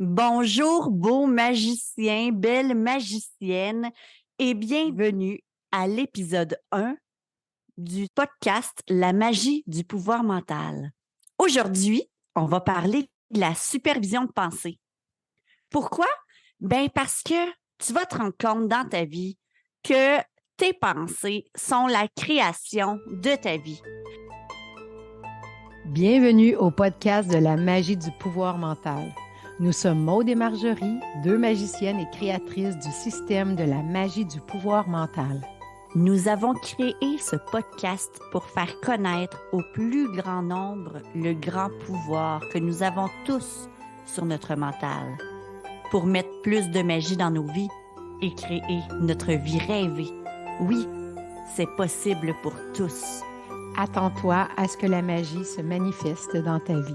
Bonjour, beaux magiciens, belles magiciennes, et bienvenue à l'épisode 1 du podcast La magie du pouvoir mental. Aujourd'hui, on va parler de la supervision de pensée. Pourquoi? Ben parce que tu vas te rendre compte dans ta vie que tes pensées sont la création de ta vie. Bienvenue au podcast de la magie du pouvoir mental. Nous sommes Maude et Marjorie, deux magiciennes et créatrices du système de la magie du pouvoir mental. Nous avons créé ce podcast pour faire connaître au plus grand nombre le grand pouvoir que nous avons tous sur notre mental, pour mettre plus de magie dans nos vies et créer notre vie rêvée. Oui, c'est possible pour tous. Attends-toi à ce que la magie se manifeste dans ta vie.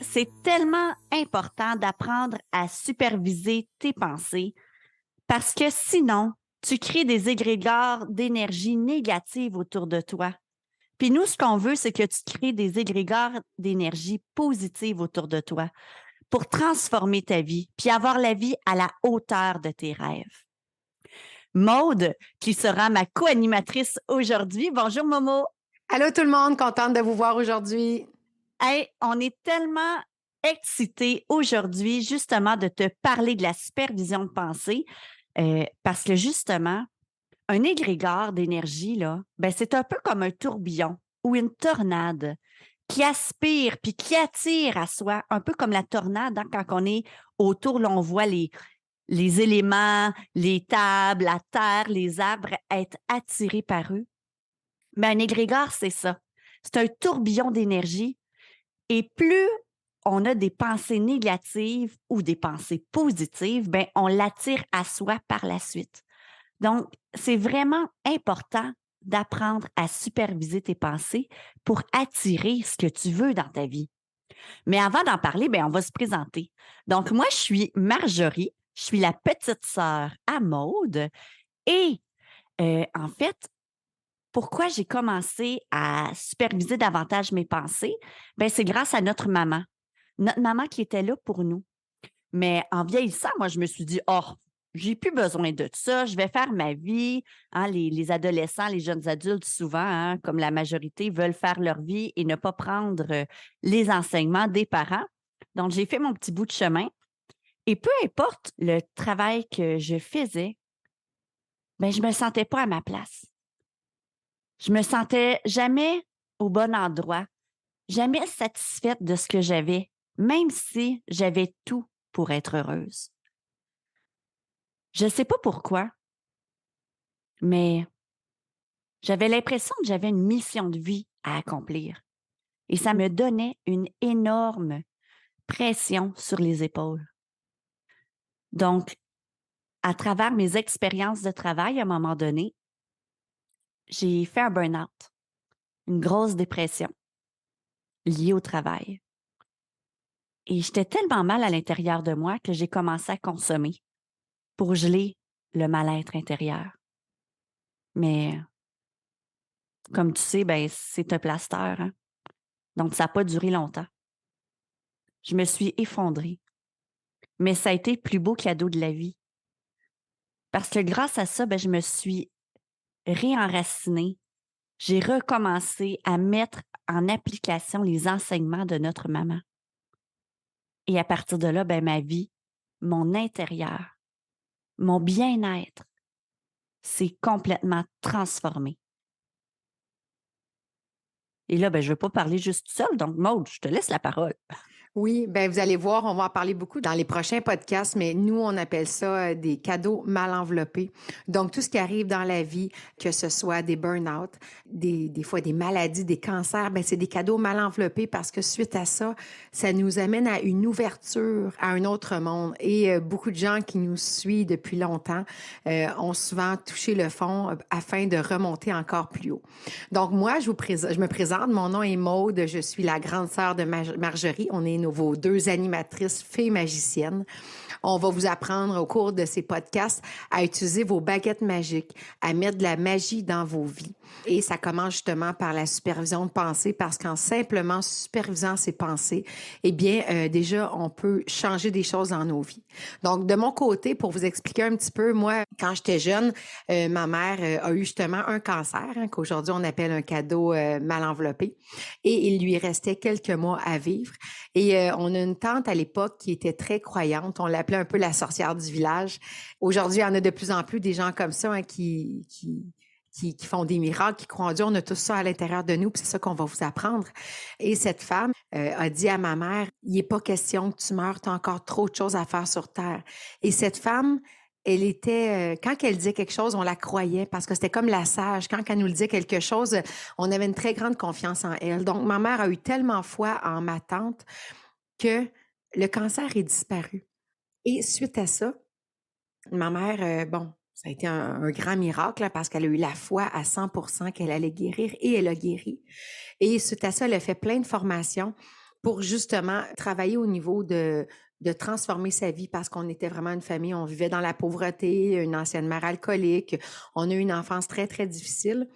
C'est tellement important d'apprendre à superviser tes pensées parce que sinon, tu crées des égrégores d'énergie négative autour de toi. Puis nous, ce qu'on veut, c'est que tu crées des égrégores d'énergie positive autour de toi pour transformer ta vie, puis avoir la vie à la hauteur de tes rêves. Maude, qui sera ma co-animatrice aujourd'hui. Bonjour, Momo. Allô tout le monde, contente de vous voir aujourd'hui. Hey, on est tellement excités aujourd'hui, justement, de te parler de la supervision de pensée, parce que justement, un égrégore d'énergie, là, ben, c'est un peu comme un tourbillon ou une tornade qui aspire puis qui attire à soi, un peu comme la tornade, hein, quand on est autour, là, on voit les éléments, les tables, la terre, les arbres être attirés par eux. Mais un égrégore, c'est ça. C'est un tourbillon d'énergie. Et plus on a des pensées négatives ou des pensées positives, ben, on l'attire à soi par la suite. Donc, c'est vraiment important d'apprendre à superviser tes pensées pour attirer ce que tu veux dans ta vie. Mais avant d'en parler, ben, on va se présenter. Donc, moi, je suis Marjorie, je suis la petite sœur à Maude. Et en fait, pourquoi j'ai commencé à superviser davantage mes pensées? Ben, c'est grâce à notre maman. Notre maman qui était là pour nous. Mais en vieillissant, moi, je me suis dit, oh, j'ai plus besoin de ça, je vais faire ma vie. Hein, les adolescents, les jeunes adultes, souvent, hein, comme la majorité, veulent faire leur vie et ne pas prendre les enseignements des parents. Donc, j'ai fait mon petit bout de chemin. Et peu importe le travail que je faisais, ben, je ne me sentais pas à ma place. Je me sentais jamais au bon endroit, jamais satisfaite de ce que j'avais, même si j'avais tout pour être heureuse. Je ne sais pas pourquoi, mais j'avais l'impression que j'avais une mission de vie à accomplir et ça me donnait une énorme pression sur les épaules. Donc, à travers mes expériences de travail, à un moment donné, j'ai fait un burn-out, une grosse dépression liée au travail. Et j'étais tellement mal à l'intérieur de moi que j'ai commencé à consommer pour geler le mal-être intérieur. Mais comme tu sais, ben, c'est un plaster, hein? Donc ça n'a pas duré longtemps. Je me suis effondrée. Mais ça a été le plus beau cadeau de la vie. Parce que grâce à ça, ben, je me suis réenracinée. J'ai recommencé à mettre en application les enseignements de notre maman. Et à partir de là, ben, ma vie, mon intérieur, mon bien-être s'est complètement transformé. Et là, ben, je ne veux pas parler juste seule, donc Maude, je te laisse la parole. Oui, bien, vous allez voir, on va en parler beaucoup dans les prochains podcasts, mais nous, on appelle ça des cadeaux mal enveloppés. Donc, tout ce qui arrive dans la vie, que ce soit des burn-out, des fois des maladies, des cancers, bien, c'est des cadeaux mal enveloppés parce que suite à ça, ça nous amène à une ouverture à un autre monde. Et beaucoup de gens qui nous suivent depuis longtemps ont souvent touché le fond afin de remonter encore plus haut. Donc, moi, je me présente, mon nom est Maude, je suis la grande sœur de Marjorie. On est vos deux animatrices filles magiciennes. On va vous apprendre au cours de ces podcasts à utiliser vos baguettes magiques, à mettre de la magie dans vos vies. Et ça commence justement par la supervision de pensée parce qu'en simplement supervisant ses pensées, eh bien, déjà, on peut changer des choses dans nos vies. Donc, de mon côté, pour vous expliquer un petit peu, moi, quand j'étais jeune, ma mère a eu justement un cancer, qu'aujourd'hui on appelle un cadeau mal enveloppé. Et il lui restait quelques mois à vivre. Et on a une tante à l'époque qui était très croyante. On l'appelait un peu la sorcière du village. Aujourd'hui, il y en a de plus en plus des gens comme ça qui font des miracles, qui croient en Dieu. On a tout ça à l'intérieur de nous, puis c'est ça qu'on va vous apprendre. Et cette femme a dit à ma mère, il n'est pas question que tu meurs, tu as encore trop de choses à faire sur Terre. Et cette femme, elle était, quand elle disait quelque chose, on la croyait parce que c'était comme la sage. Quand elle nous le disait quelque chose, on avait une très grande confiance en elle. Donc, ma mère a eu tellement foi en ma tante que le cancer est disparu. Et suite à ça, ma mère, bon, ça a été un grand miracle parce qu'elle a eu la foi à 100% qu'elle allait guérir et elle a guéri. Et suite à ça, elle a fait plein de formations pour justement travailler au niveau de transformer sa vie parce qu'on était vraiment une famille, on vivait dans la pauvreté, une ancienne mère alcoolique, on a eu une enfance très, très difficile.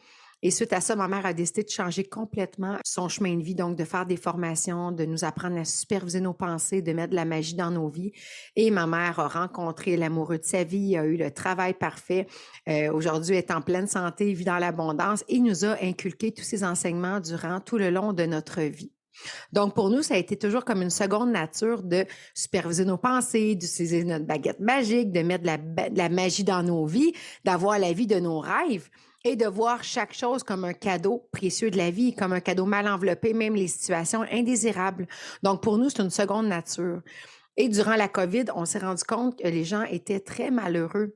Et suite à ça, ma mère a décidé de changer complètement son chemin de vie, donc de faire des formations, de nous apprendre à superviser nos pensées, de mettre de la magie dans nos vies. Et ma mère a rencontré l'amoureux de sa vie, a eu le travail parfait. Aujourd'hui, elle est en pleine santé, vit dans l'abondance et nous a inculqué tous ces enseignements durant tout le long de notre vie. Donc, pour nous, ça a été toujours comme une seconde nature de superviser nos pensées, d'utiliser notre baguette magique, de mettre de la magie dans nos vies, d'avoir la vie de nos rêves et de voir chaque chose comme un cadeau précieux de la vie, comme un cadeau mal enveloppé, même les situations indésirables. Donc, pour nous, c'est une seconde nature. Et durant la COVID, on s'est rendu compte que les gens étaient très malheureux.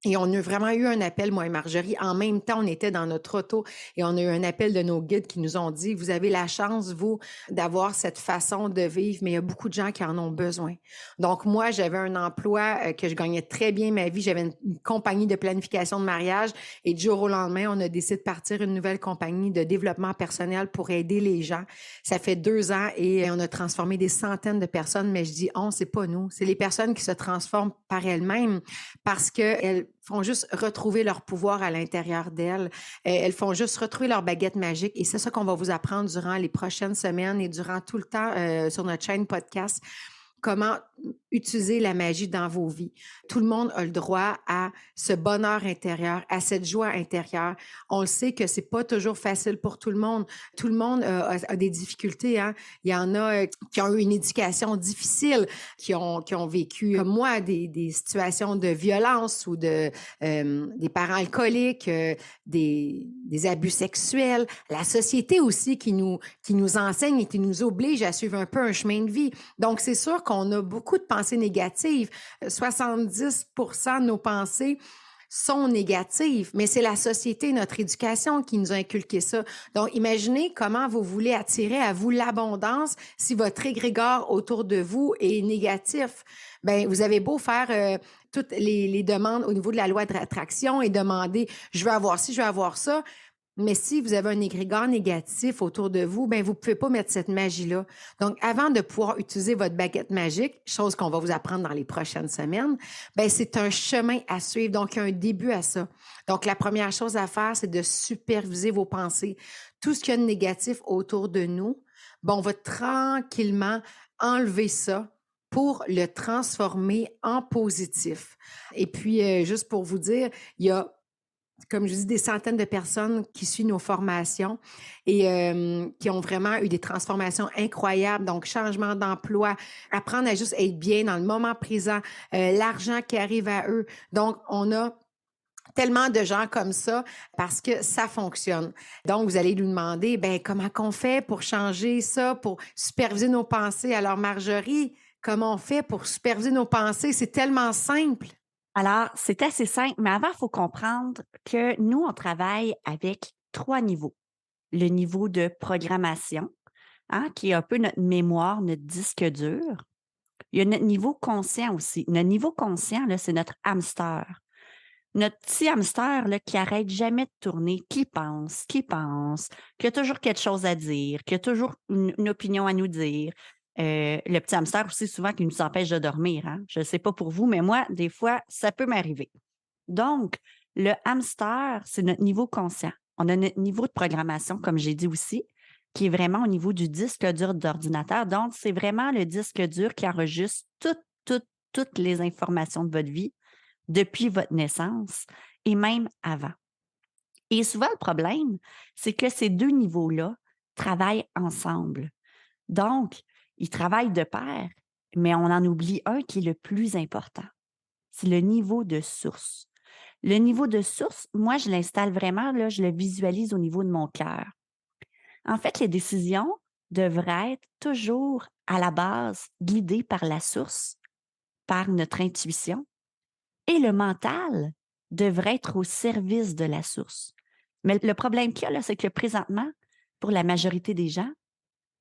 Et on a vraiment eu un appel, moi et Marjorie. En même temps, on était dans notre auto et on a eu un appel de nos guides qui nous ont dit, vous avez la chance, vous, d'avoir cette façon de vivre, mais il y a beaucoup de gens qui en ont besoin. Donc, moi, j'avais un emploi que je gagnais très bien ma vie. J'avais une compagnie de planification de mariage et du jour au lendemain, on a décidé de partir une nouvelle compagnie de développement personnel pour aider les gens. Ça fait 2 ans et on a transformé des centaines de personnes, mais je dis on, c'est pas nous. C'est les personnes qui se transforment par elles-mêmes parce qu'elles font juste retrouver leur pouvoir à l'intérieur d'elles. Elles font juste retrouver leur baguette magique. Et c'est ça qu'on va vous apprendre durant les prochaines semaines et durant tout le temps sur notre chaîne podcast. Comment utiliser la magie dans vos vies. Tout le monde a le droit à ce bonheur intérieur, à cette joie intérieure. On le sait que c'est pas toujours facile pour tout le monde. Tout le monde a des difficultés. Hein? Il y en a qui ont eu une éducation difficile, qui ont vécu, comme moi, des situations de violence ou des parents alcooliques, des abus sexuels. La société aussi qui nous enseigne et qui nous oblige à suivre un peu un chemin de vie. Donc, c'est sûr qu'on a beaucoup de pensées négatives. 70% de nos pensées sont négatives, mais c'est la société, notre éducation qui nous a inculqué ça. Donc, imaginez comment vous voulez attirer à vous l'abondance si votre égrégore autour de vous est négatif. Ben, vous avez beau faire toutes les demandes au niveau de la loi de l'attraction et demander « je veux avoir ci, je veux avoir ça », mais si vous avez un égrégore négatif autour de vous, ben vous ne pouvez pas mettre cette magie-là. Donc, avant de pouvoir utiliser votre baguette magique, chose qu'on va vous apprendre dans les prochaines semaines, ben c'est un chemin à suivre. Donc, il y a un début à ça. Donc, la première chose à faire, c'est de superviser vos pensées. Tout ce qu'il y a de négatif autour de nous, ben, on va tranquillement enlever ça pour le transformer en positif. Et puis, juste pour vous dire, il y a comme je dis, des centaines de personnes qui suivent nos formations et qui ont vraiment eu des transformations incroyables. Donc, changement d'emploi, apprendre à juste être bien dans le moment présent, l'argent qui arrive à eux. Donc, on a tellement de gens comme ça parce que ça fonctionne. Donc, vous allez nous demander, ben comment qu'on fait pour changer ça, pour superviser nos pensées? Alors, Marjorie, comment on fait pour superviser nos pensées? C'est tellement simple. Alors, c'est assez simple, mais avant, il faut comprendre que nous, on travaille avec 3 niveaux. Le niveau de programmation, qui est un peu notre mémoire, notre disque dur. Il y a notre niveau conscient aussi. Notre niveau conscient, là, c'est notre hamster. Notre petit hamster là, qui arrête jamais de tourner, qui pense, qui a toujours quelque chose à dire, qui a toujours une opinion à nous dire, Le petit hamster aussi, souvent, qui nous empêche de dormir. Hein? Je ne sais pas pour vous, mais moi, des fois, ça peut m'arriver. Donc, le hamster, c'est notre niveau conscient. On a notre niveau de programmation, comme j'ai dit aussi, qui est vraiment au niveau du disque dur d'ordinateur. Donc, c'est vraiment le disque dur qui enregistre toutes les informations de votre vie depuis votre naissance et même avant. Et souvent, le problème, c'est que ces deux niveaux-là travaillent ensemble. Donc, ils travaillent de pair, mais on en oublie un qui est le plus important. C'est le niveau de source. Le niveau de source, moi, je l'installe vraiment, là, je le visualise au niveau de mon cœur. En fait, les décisions devraient être toujours à la base guidées par la source, par notre intuition, et le mental devrait être au service de la source. Mais le problème qu'il y a, là, c'est que présentement, pour la majorité des gens,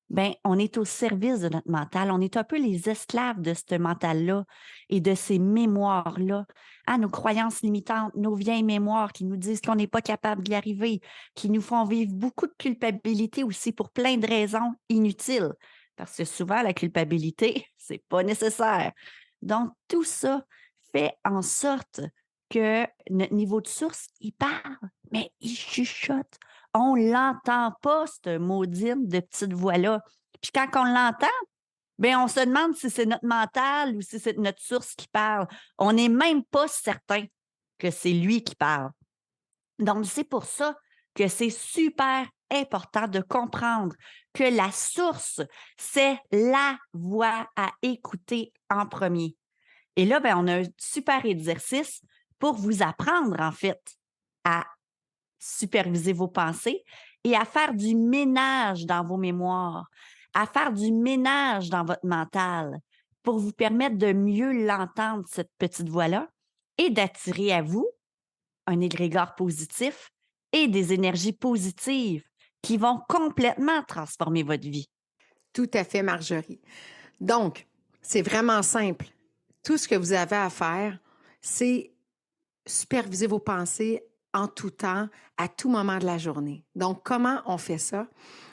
ben, on est au service de notre mental. On est un peu les esclaves de ce mental-là et de ces mémoires-là. Ah, nos croyances limitantes, nos vieilles mémoires qui nous disent qu'on n'est pas capable d'y arriver, qui nous font vivre beaucoup de culpabilité aussi pour plein de raisons inutiles. Parce que souvent, la culpabilité, c'est pas nécessaire. Donc, tout ça fait en sorte que notre niveau de source, il parle, mais il chuchote. On ne l'entend pas, cette maudine de petite voix-là. Puis quand on l'entend, bien, on se demande si c'est notre mental ou si c'est notre source qui parle. On n'est même pas certain que c'est lui qui parle. Donc, c'est pour ça que c'est super important de comprendre que la source, c'est la voix à écouter en premier. Et là, bien, on a un super exercice pour vous apprendre, en fait, à superviser vos pensées et à faire du ménage dans vos mémoires, à faire du ménage dans votre mental pour vous permettre de mieux l'entendre, cette petite voix-là, et d'attirer à vous un égrégore positif et des énergies positives qui vont complètement transformer votre vie. Tout à fait, Marjorie. Donc, c'est vraiment simple. Tout ce que vous avez à faire, c'est superviser vos pensées en tout temps, à tout moment de la journée. Donc, comment on fait ça?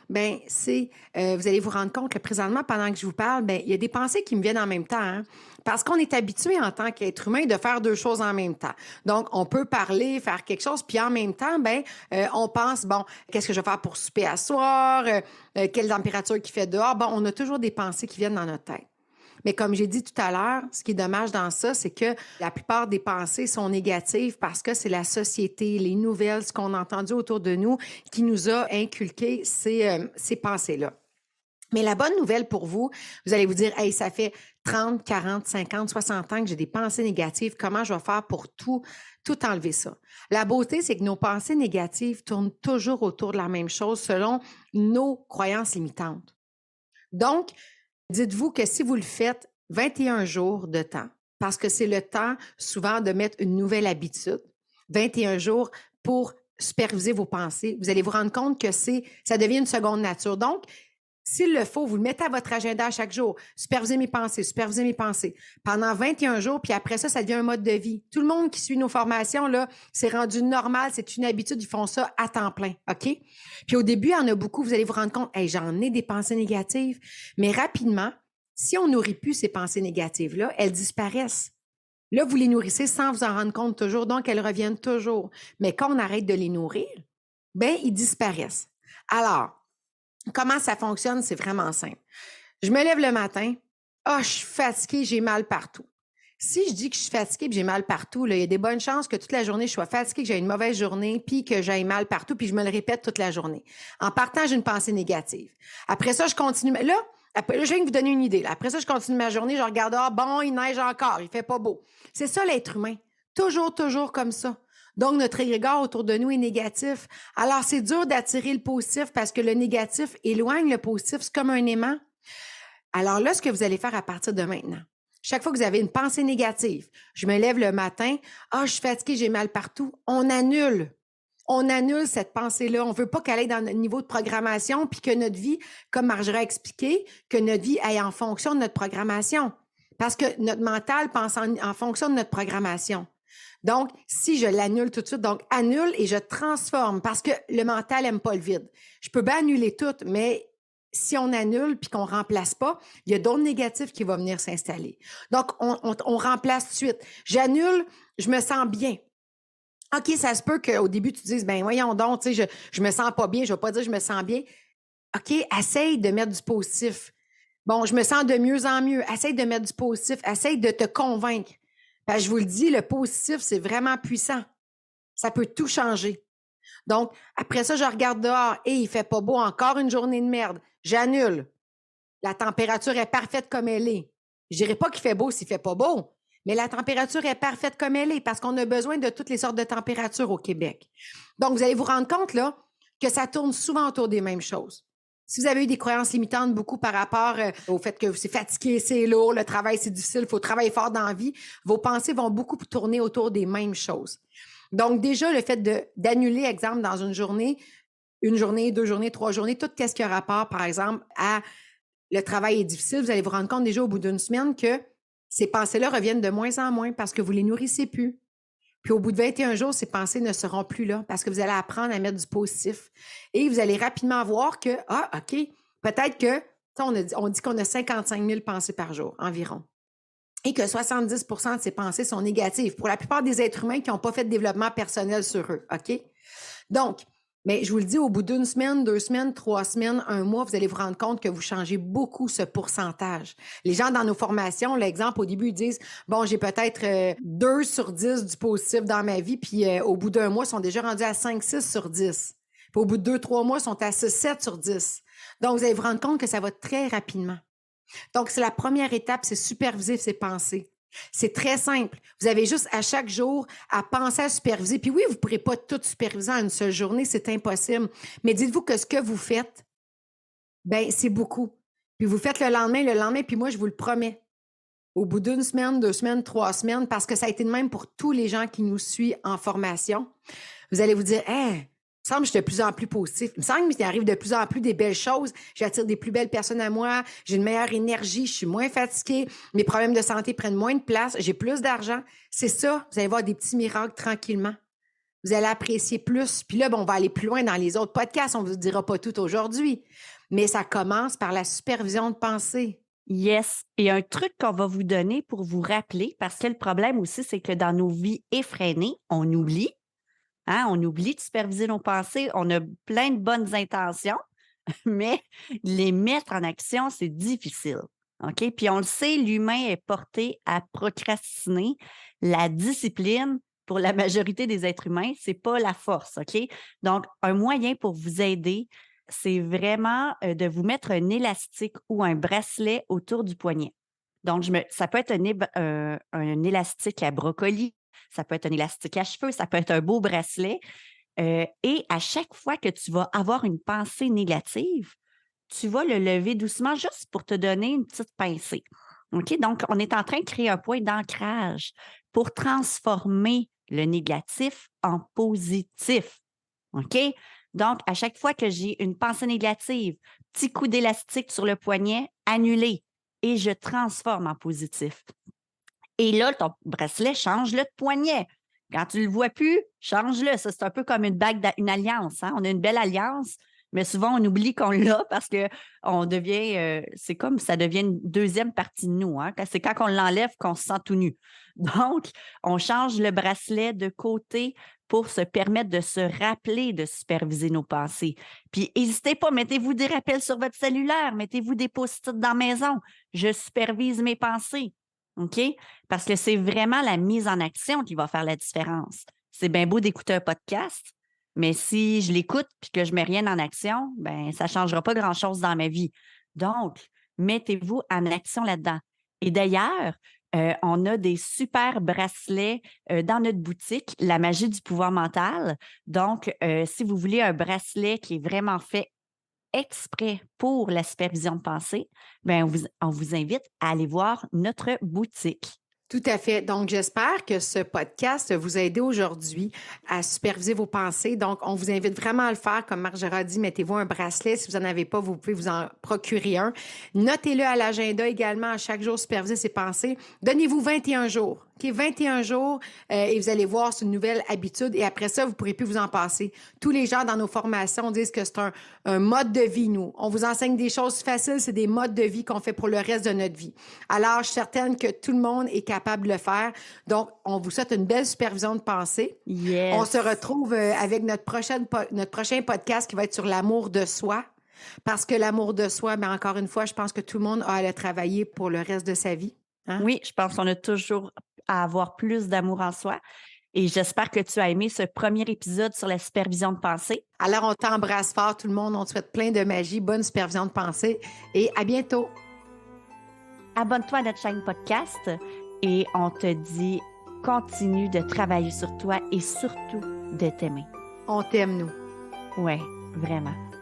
Bien, vous allez vous rendre compte que présentement, pendant que je vous parle, bien, il y a des pensées qui me viennent en même temps, hein? Parce qu'on est habitué en tant qu'être humain de faire deux choses en même temps. Donc, on peut parler, faire quelque chose, puis en même temps, bien, on pense, bon, qu'est-ce que je vais faire pour souper à soir? Quelle température qu'il fait dehors? Bon, on a toujours des pensées qui viennent dans notre tête. Mais comme j'ai dit tout à l'heure, ce qui est dommage dans ça, c'est que la plupart des pensées sont négatives parce que c'est la société, les nouvelles, ce qu'on a entendu autour de nous qui nous a inculqué ces pensées-là. Mais la bonne nouvelle pour vous, vous allez vous dire, hey, ça fait 30, 40, 50, 60 ans que j'ai des pensées négatives. Comment je vais faire pour tout enlever ça? La beauté, c'est que nos pensées négatives tournent toujours autour de la même chose selon nos croyances limitantes. Donc, dites-vous que si vous le faites 21 jours de temps, parce que c'est le temps souvent de mettre une nouvelle habitude, 21 jours pour superviser vos pensées, vous allez vous rendre compte que ça devient une seconde nature. Donc, s'il le faut, vous le mettez à votre agenda chaque jour. Superviser mes pensées pendant 21 jours, puis après ça, ça devient un mode de vie. Tout le monde qui suit nos formations, là, c'est rendu normal, c'est une habitude, ils font ça à temps plein, OK? Puis au début, il y en a beaucoup, vous allez vous rendre compte, hey, j'en ai des pensées négatives, mais rapidement, si on nourrit plus ces pensées négatives-là, elles disparaissent. Là, vous les nourrissez sans vous en rendre compte toujours, donc elles reviennent toujours. Mais quand on arrête de les nourrir, bien, ils disparaissent. Alors, comment ça fonctionne? C'est vraiment simple. Je me lève le matin. Ah, je suis fatiguée, j'ai mal partout. Si je dis que je suis fatiguée et j'ai mal partout, là, il y a des bonnes chances que toute la journée, je sois fatiguée, que j'ai une mauvaise journée, puis que j'ai mal partout, puis je me le répète toute la journée. En partant, j'ai une pensée négative. Après ça, je continue. Là, je viens de vous donner une idée. Là. Après ça, je continue ma journée, je regarde, ah bon, il neige encore, il fait pas beau. C'est ça l'être humain. Toujours comme ça. Donc, notre égrégore autour de nous est négatif. Alors, c'est dur d'attirer le positif parce que le négatif éloigne le positif. C'est comme un aimant. Alors là, ce que vous allez faire à partir de maintenant, chaque fois que vous avez une pensée négative, je me lève le matin, ah, je suis fatiguée, j'ai mal partout, on annule. On annule cette pensée-là. On ne veut pas qu'elle aille dans notre niveau de programmation puis que notre vie, comme Marjorie a expliqué, que notre vie aille en fonction de notre programmation. Parce que notre mental pense en fonction de notre programmation. Donc, si je l'annule tout de suite, donc annule et je transforme parce que le mental n'aime pas le vide. Je peux bien annuler tout, mais si on annule puis qu'on ne remplace pas, il y a d'autres négatifs qui vont venir s'installer. Donc, on remplace tout de suite. J'annule, je me sens bien. OK, ça se peut qu'au début, tu dises, ben voyons donc, tu sais, je me sens pas bien, je vais pas dire je me sens bien. OK, essaye de mettre du positif. Bon, je me sens de mieux en mieux. Essaye de mettre du positif. Essaye de te convaincre. Ben, je vous le dis, le positif, c'est vraiment puissant. Ça peut tout changer. Donc, après ça, je regarde dehors. Et il fait pas beau, encore une journée de merde. J'annule. La température est parfaite comme elle est. Je dirais pas qu'il fait beau s'il fait pas beau, mais la température est parfaite comme elle est parce qu'on a besoin de toutes les sortes de températures au Québec. Donc, vous allez vous rendre compte, là, que ça tourne souvent autour des mêmes choses. Si vous avez eu des croyances limitantes beaucoup par rapport au fait que c'est fatigué, c'est lourd, le travail, c'est difficile, il faut travailler fort dans la vie, vos pensées vont beaucoup tourner autour des mêmes choses. Donc, déjà, le fait d'annuler, exemple, dans une journée, 2 journées, 3 journées, tout ce qui a rapport, par exemple, à le travail est difficile, vous allez vous rendre compte déjà au bout d'une semaine que ces pensées-là reviennent de moins en moins parce que vous ne les nourrissez plus. Puis au bout de 21 jours, ces pensées ne seront plus là parce que vous allez apprendre à mettre du positif. Et vous allez rapidement voir que, OK, peut-être que, on dit qu'on a 55 000 pensées par jour environ. Et que 70 de ces pensées sont négatives pour la plupart des êtres humains qui n'ont pas fait de développement personnel sur eux. OK? Donc, mais je vous le dis, au bout d'une semaine, 2 semaines, 3 semaines, 1 mois, vous allez vous rendre compte que vous changez beaucoup ce pourcentage. Les gens dans nos formations, l'exemple, au début, ils disent, bon, j'ai peut-être 2 sur 10 du positif dans ma vie, puis au bout d'1 mois, ils sont déjà rendus à 5, 6 sur 10. Puis au bout de 2, 3 mois, ils sont à 6, 7 sur 10. Donc, vous allez vous rendre compte que ça va très rapidement. Donc, c'est la première étape, c'est superviser ces pensées. C'est très simple. Vous avez juste à chaque jour à penser à superviser. Puis oui, vous ne pourrez pas tout superviser en une seule journée, c'est impossible. Mais dites-vous que ce que vous faites, ben c'est beaucoup. Puis vous faites le lendemain, puis moi, je vous le promets. Au bout d'une semaine, 2 semaines, 3 semaines, parce que ça a été de même pour tous les gens qui nous suivent en formation, vous allez vous dire, il me semble que je suis de plus en plus positif. Il me semble qu'il arrive de plus en plus des belles choses. J'attire des plus belles personnes à moi. J'ai une meilleure énergie. Je suis moins fatiguée. Mes problèmes de santé prennent moins de place. J'ai plus d'argent. C'est ça. Vous allez voir des petits miracles tranquillement. Vous allez apprécier plus. Puis là, on va aller plus loin dans les autres podcasts. On ne vous dira pas tout aujourd'hui. Mais ça commence par la supervision de pensée. Yes. Et un truc qu'on va vous donner pour vous rappeler, parce que le problème aussi, c'est que dans nos vies effrénées, on oublie. Hein, on oublie de superviser nos pensées. On a plein de bonnes intentions, mais les mettre en action, c'est difficile. OK? Puis on le sait, l'humain est porté à procrastiner. La discipline, pour la majorité des êtres humains, ce n'est pas la force. OK? Donc, un moyen pour vous aider, c'est vraiment de vous mettre un élastique ou un bracelet autour du poignet. Donc, ça peut être un élastique à brocoli, ça peut être un élastique à cheveux, ça peut être un beau bracelet. Et à chaque fois que tu vas avoir une pensée négative, tu vas le lever doucement juste pour te donner une petite pincée. OK? Donc, on est en train de créer un point d'ancrage pour transformer le négatif en positif. OK? Donc, à chaque fois que j'ai une pensée négative, petit coup d'élastique sur le poignet, annulé, et je transforme en positif. Et là, ton bracelet, change-le de poignet. Quand tu ne le vois plus, change-le. Ça, c'est un peu comme une bague, une alliance. Hein? On a une belle alliance, mais souvent, on oublie qu'on l'a parce que on devient, c'est comme ça devient une deuxième partie de nous. Hein? C'est quand on l'enlève qu'on se sent tout nu. Donc, on change le bracelet de côté pour se permettre de se rappeler de superviser nos pensées. Puis, n'hésitez pas, mettez-vous des rappels sur votre cellulaire, mettez-vous des post-it dans la maison. Je supervise mes pensées. OK? Parce que c'est vraiment la mise en action qui va faire la différence. C'est bien beau d'écouter un podcast, mais si je l'écoute et que je ne mets rien en action, ben ça ne changera pas grand-chose dans ma vie. Donc, mettez-vous en action là-dedans. Et d'ailleurs, on a des super bracelets dans notre boutique, La magie du pouvoir mental. Donc, si vous voulez un bracelet qui est vraiment fait exprès pour la supervision de pensée, bien, on vous invite à aller voir notre boutique. Tout à fait. Donc, j'espère que ce podcast vous a aidé aujourd'hui à superviser vos pensées. Donc, on vous invite vraiment à le faire. Comme Marjorie a dit, mettez-vous un bracelet. Si vous n'en avez pas, vous pouvez vous en procurer un. Notez-le à l'agenda également, à chaque jour, superviser ses pensées. Donnez-vous 21 jours. OK? 21 jours et vous allez voir, c'est une nouvelle habitude. Et après ça, vous ne pourrez plus vous en passer. Tous les gens dans nos formations disent que c'est un mode de vie, nous. On vous enseigne des choses faciles, c'est des modes de vie qu'on fait pour le reste de notre vie. Alors, je suis certaine que tout le monde est capable de le faire. Donc, on vous souhaite une belle supervision de pensée. Yes. On se retrouve avec notre prochain podcast qui va être sur l'amour de soi. Parce que l'amour de soi, mais encore une fois, je pense que tout le monde a à le travailler pour le reste de sa vie. Hein? Oui, je pense qu'on a toujours à avoir plus d'amour en soi. Et j'espère que tu as aimé ce premier épisode sur la supervision de pensée. Alors, on t'embrasse fort, tout le monde. On te souhaite plein de magie, bonne supervision de pensée et à bientôt. Abonne-toi à notre chaîne podcast et on te dit continue de travailler sur toi et surtout de t'aimer. On t'aime, nous. Ouais, vraiment.